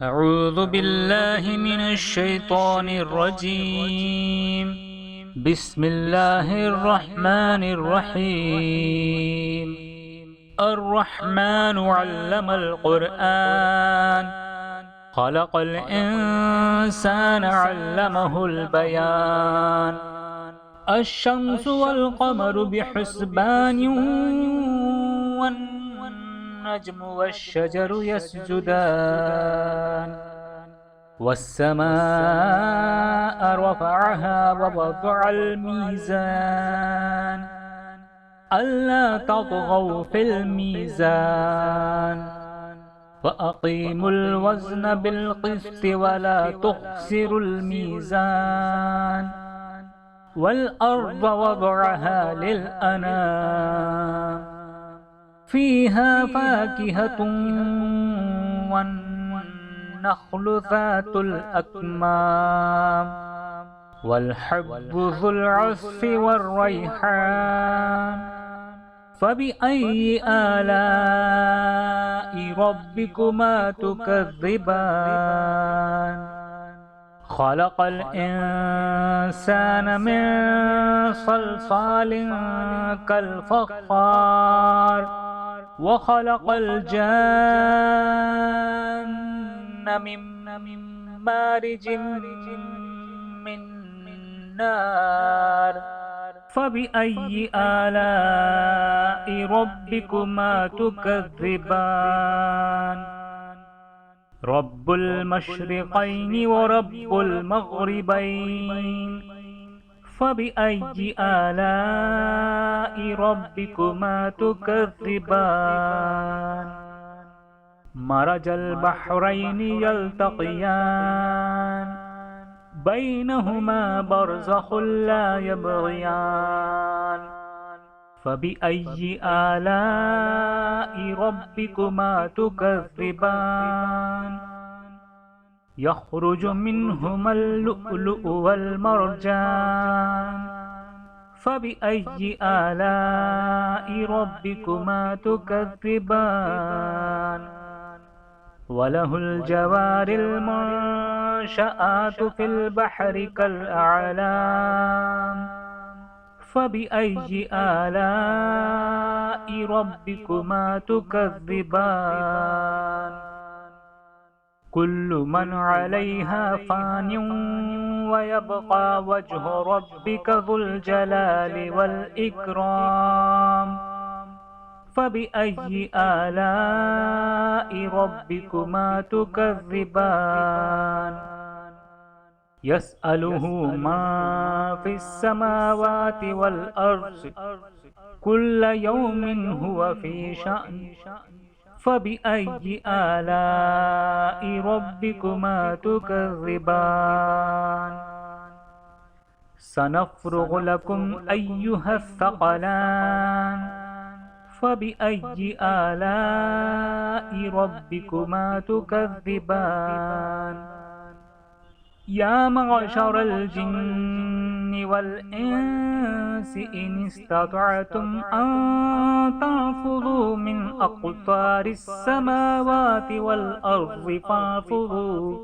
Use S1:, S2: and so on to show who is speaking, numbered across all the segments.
S1: أعوذ بالله من الشيطان الرجيم. بسم الله الرحمن الرحيم. الرحمن علم القرآن خلق الإنسان علمه البيان. الشمس والقمر بحسبان والنجم والشجر يسجدان. والسماء رفعها ووضع الميزان ألا تطغوا في الميزان وأقيموا الوزن بالقسط ولا تخسروا الميزان. والأرض وضعها للأنام فيها فاكهة والنخل ذات الأكمام والحب ذو العصف والريحان. فبأي آلاء ربكما تكذبان. خلق الإنسان من صلصال كالفخار وخلق الجان من مارج من نار. فبأي آلاء ربكما تكذبان. رب المشرقين ورب المغربين. فبأي آلاء ربكما تكذبان. مرج البحرين يلتقيان بينهما برزخ لا يبغيان. فبأي آلاء ربكما تكذبان. يخرج منهما اللؤلؤ والمرجان. فبأي آلاء ربكما تكذبان. وله الجوار المنشآت في البحر كالأعلام. فبأي آلاء ربكما تكذبان. كل من عليها فان ويبقى وجه ربك ذو الجلال والإكرام. فبأي آلاء ربكما تكذبان. يسأله ما في السماوات والأرض كل يوم هو في شأن. فبأي آلاء ربكما تكذبان. سنفرغ لكم أيها الثقلان. فبأي آلاء ربكما تكذبان. يا معشر الجن والإنس إن استطعتم أن تنفذوا من أقطار السماوات والأرض فانفذوا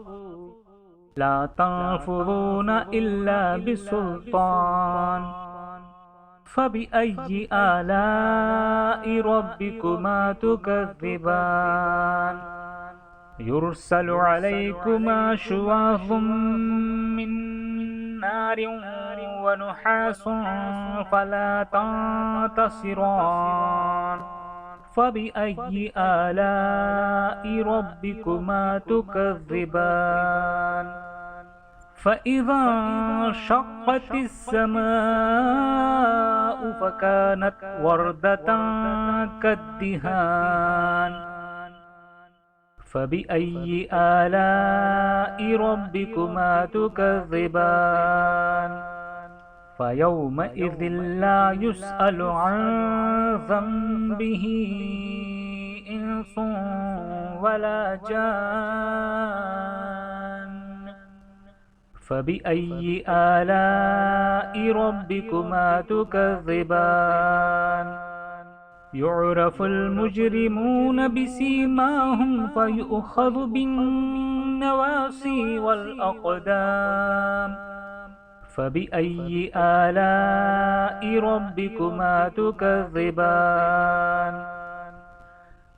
S1: لا تنفذون إلا بسلطان. فبأي آلاء ربكما تكذبان. يرسل عليكما شواظ من نار ونحاس فلا تنتصران. فبأي آلاء ربكما تكذبان. فإذا انشقت السماء فكانت وردة كالدهان. فبأي آلاء ربكما تكذبان. فيومئذ لا يسأل عن ذنبه إنس ولا جان. فبأي آلاء ربكما تكذبان. يعرف المجرمون بسيماهم فيؤخذ بالنسبة النواصي والأقدام فبأي آلاء ربكما تكذبان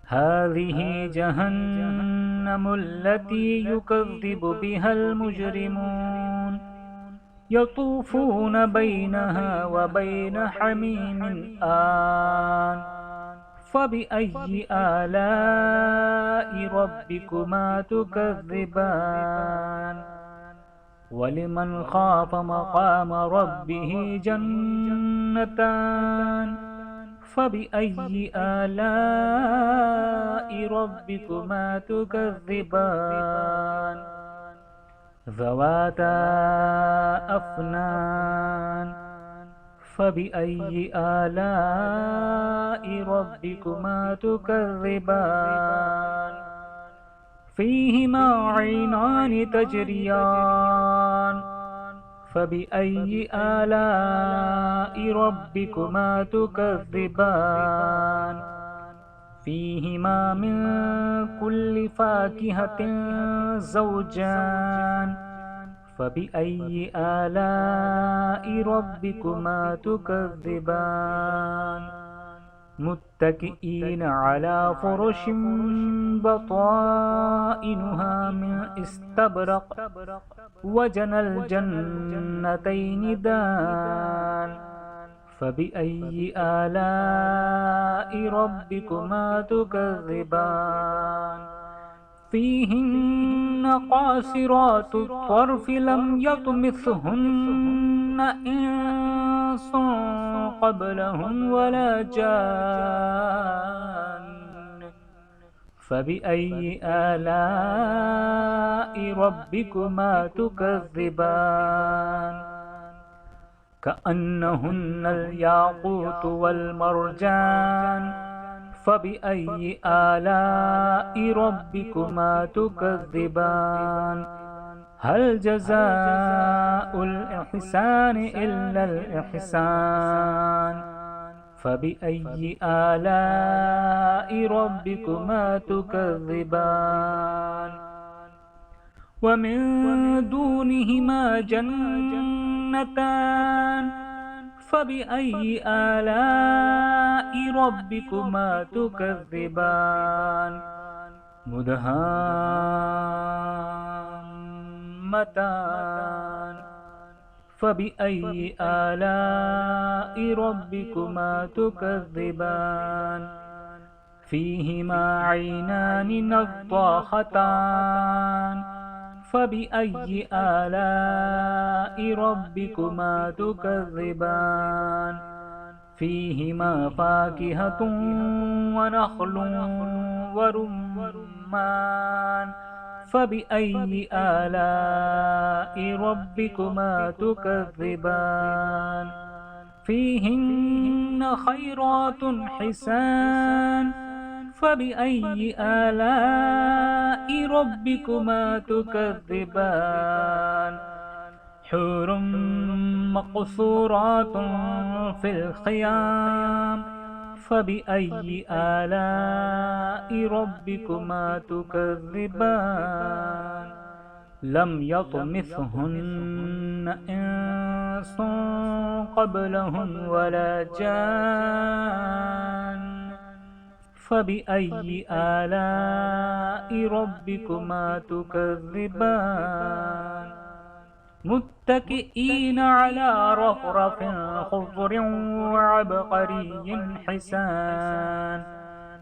S1: هذه جهنم التي يكذب بها المجرمون يطوفون بينها وبين حميم آن فبأي آلاء ربكما تكذبان ولمن خاف مقام ربه جنتان فبأي آلاء ربكما تكذبان ذواتا أفنان فبأي آلاء ربكما تكذبان فيهما عينان تجريان فبأي آلاء ربكما تكذبان فيهما من كل فاكهة زوجان فبأي آلاء ربكما تكذبان متكئين على فرش بطائنها من استبرق وجنى الجنتين دان فبأي آلاء ربكما تكذبان فيهن قاصرات الطرف لم يطمثهن إنس قبلهم ولا جان فبأي آلاء ربكما تكذبان كأنهن الياقوت والمرجان فبأي آلاء ربكما تكذبان هل جزاء الإحسان إلا الإحسان فبأي آلاء ربكما تكذبان ومن دونهما جنتان فبأي آلاء ربكما تكذبان مدهامتان فبأي آلاء ربكما تكذبان فيهما عينان نضاختان فبأي آلاء ربكما تكذبان فيهما فاكهة ونخل ورمان فبأي آلاء ربكما تكذبان فيهن خيرات حسان فبأي آلاء ربكما تكذبان حور مقصورات في الخيام فبأي آلاء ربكما تكذبان لم يطمثهن إنس قبلهم ولا جان فبأي آلاء ربكما تكذبان متكئين على رفرف خضر وعبقري حسان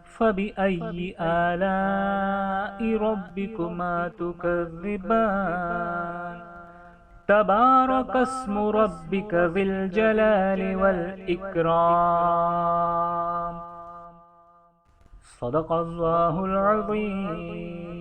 S1: فبأي آلاء ربكما تكذبان تبارك اسم ربك ذي الجلال والإكرام صدق الله العظيم